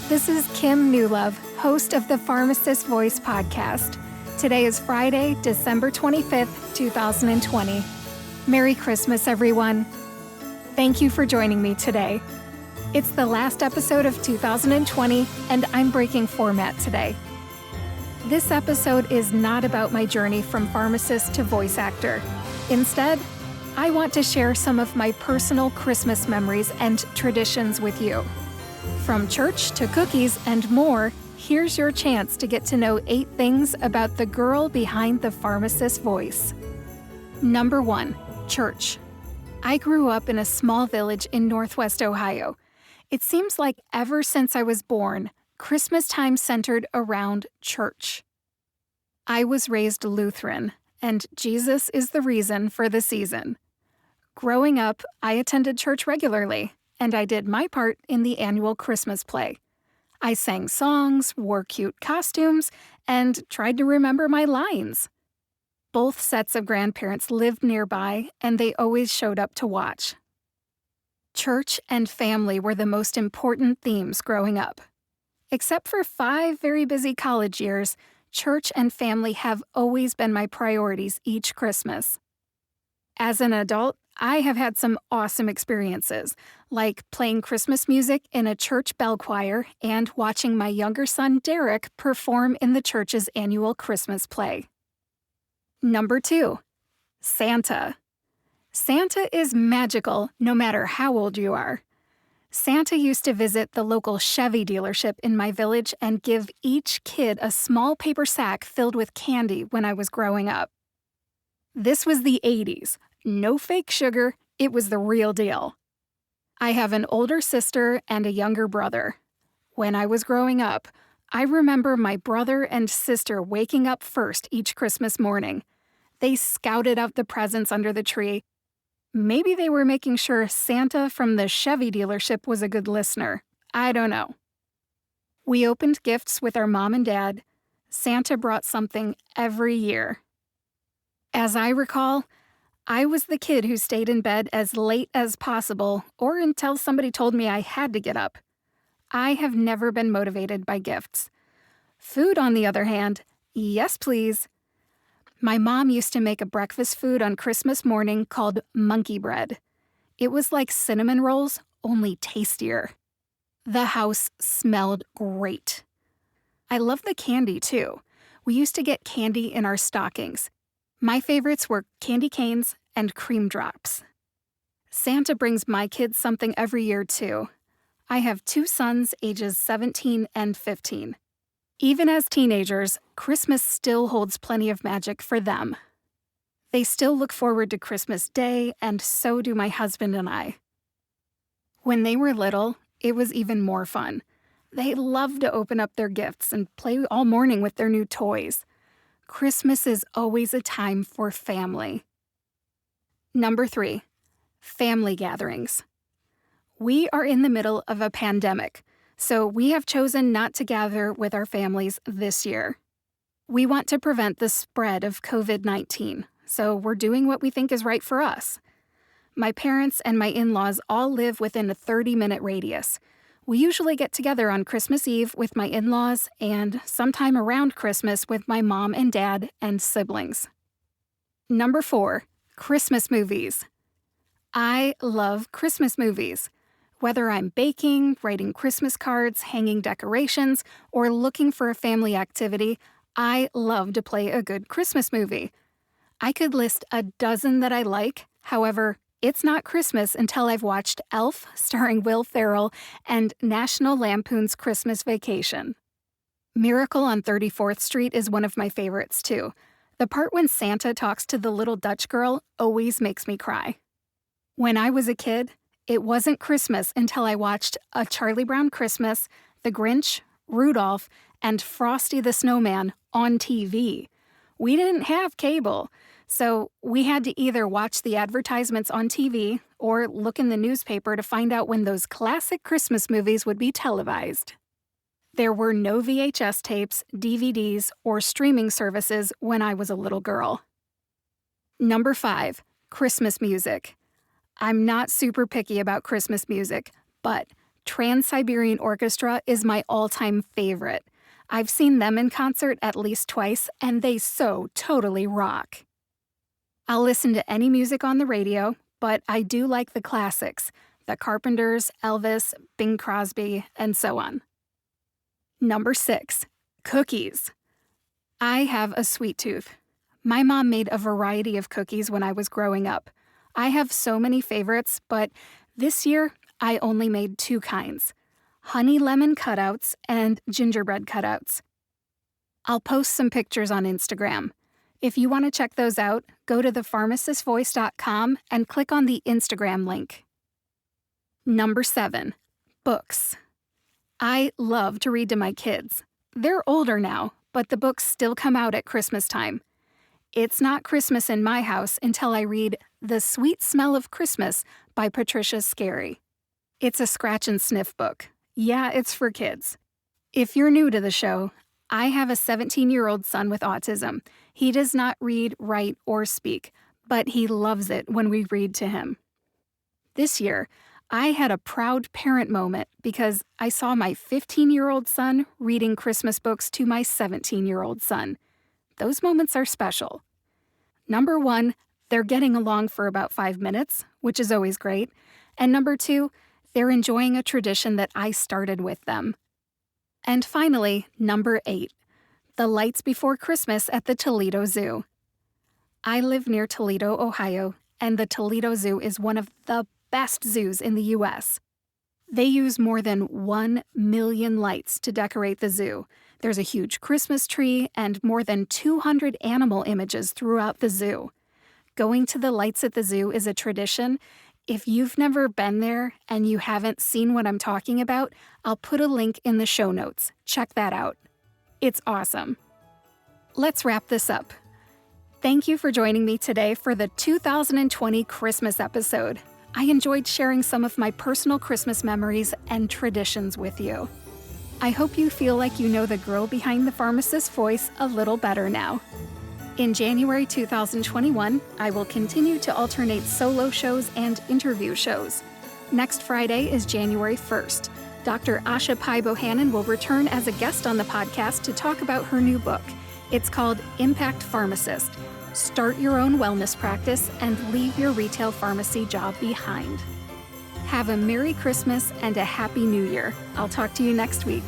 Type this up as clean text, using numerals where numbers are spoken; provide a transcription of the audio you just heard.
This is Kim Newlove, host of the Pharmacist Voice podcast. Today is Friday, December 25th, 2020. Merry Christmas, everyone. Thank you for joining me today. It's the last episode of 2020, and I'm breaking format today. This episode is not about my journey from pharmacist to voice actor. Instead, I want to share some of my personal Christmas memories and traditions with you. From church to cookies and more, here's your chance to get to know 8 things about the girl behind the pharmacist voice. Number 1, church. I grew up in a small village in Northwest Ohio. It seems like ever since I was born, Christmas time centered around church. I was raised Lutheran, and Jesus is the reason for the season. Growing up, I attended church regularly, and I did my part in the annual Christmas play. I sang songs, wore cute costumes, and tried to remember my lines. Both sets of grandparents lived nearby, and they always showed up to watch. Church and family were the most important themes growing up. Except for 5 very busy college years, church and family have always been my priorities each Christmas. As an adult, I have had some awesome experiences, like playing Christmas music in a church bell choir and watching my younger son Derek perform in the church's annual Christmas play. Number 2, Santa. Santa is magical no matter how old you are. Santa used to visit the local Chevy dealership in my village and give each kid a small paper sack filled with candy when I was growing up. This was the 80s. No fake sugar, it was the real deal. I have an older sister and a younger brother. When I was growing up, I remember my brother and sister waking up first each Christmas morning. They scouted out the presents under the tree. Maybe they were making sure Santa from the Chevy dealership was a good listener. I don't know. We opened gifts with our mom and dad. Santa brought something every year. As I recall, I was the kid who stayed in bed as late as possible or until somebody told me I had to get up. I have never been motivated by gifts. Food, on the other hand, yes please. My mom used to make a breakfast food on Christmas morning called monkey bread. It was like cinnamon rolls, only tastier. The house smelled great. I love the candy too. We used to get candy in our stockings. My favorites were candy canes and cream drops. Santa brings my kids something every year too. I have 2 sons ages 17 and 15. Even as teenagers, Christmas still holds plenty of magic for them. They still look forward to Christmas Day, and so do my husband and I. When they were little, it was even more fun. They loved to open up their gifts and play all morning with their new toys. Christmas is always a time for family. Number 3, family gatherings. We are in the middle of a pandemic, so we have chosen not to gather with our families this year. We want to prevent the spread of COVID-19, so we're doing what we think is right for us. My parents and my in-laws all live within a 30-minute radius. We usually get together on Christmas Eve with my in-laws and sometime around Christmas with my mom and dad and siblings. Number 4, Christmas movies. I love Christmas movies. Whether I'm baking, writing Christmas cards, hanging decorations, or looking for a family activity, I love to play a good Christmas movie. I could list a dozen that I like. However, it's not Christmas until I've watched Elf, starring Will Ferrell, and National Lampoon's Christmas Vacation. Miracle on 34th Street is one of my favorites, too. The part when Santa talks to the little Dutch girl always makes me cry. When I was a kid, it wasn't Christmas until I watched A Charlie Brown Christmas, The Grinch, Rudolph, and Frosty the Snowman on TV. We didn't have cable, so we had to either watch the advertisements on TV or look in the newspaper to find out when those classic Christmas movies would be televised. There were no VHS tapes, DVDs, or streaming services when I was a little girl. Number 5, Christmas music. I'm not super picky about Christmas music, but Trans-Siberian Orchestra is my all-time favorite. I've seen them in concert at least twice, and they so totally rock. I'll listen to any music on the radio, but I do like the classics, the Carpenters, Elvis, Bing Crosby, and so on. Number 6, cookies. I have a sweet tooth. My mom made a variety of cookies when I was growing up. I have so many favorites, but this year I only made 2 kinds: honey lemon cutouts and gingerbread cutouts. I'll post some pictures on Instagram. If you want to check those out, go to thepharmacistvoice.com and click on the Instagram link. Number 7, books. I love to read to my kids. They're older now, but the books still come out at Christmas time. It's not Christmas in my house until I read The Sweet Smell of Christmas by Patricia Scarry. It's a scratch and sniff book. Yeah, it's for kids. If you're new to the show, I have a 17-year-old son with autism. He does not read, write, or speak, but he loves it when we read to him. This year, I had a proud parent moment because I saw my 15-year-old son reading Christmas books to my 17-year-old son. Those moments are special. Number 1, they're getting along for about 5 minutes, which is always great. And number 2, they're enjoying a tradition that I started with them. And finally, number 8, the lights before Christmas at the Toledo Zoo. I live near Toledo, Ohio, and the Toledo Zoo is one of the best zoos in the U.S. They use more than 1 million lights to decorate the zoo. There's a huge Christmas tree and more than 200 animal images throughout the zoo. Going to the lights at the zoo is a tradition. If you've never been there and you haven't seen what I'm talking about, I'll put a link in the show notes. Check that out. It's awesome. Let's wrap this up. Thank you for joining me today for the 2020 Christmas episode. I enjoyed sharing some of my personal Christmas memories and traditions with you. I hope you feel like you know the girl behind the pharmacist's voice a little better now. In January 2021, I will continue to alternate solo shows and interview shows. Next Friday is January 1st. Dr. Asha Pai Bohannon will return as a guest on the podcast to talk about her new book. It's called Impact Pharmacist. Start your own wellness practice and leave your retail pharmacy job behind. Have a Merry Christmas and a Happy New Year. I'll talk to you next week.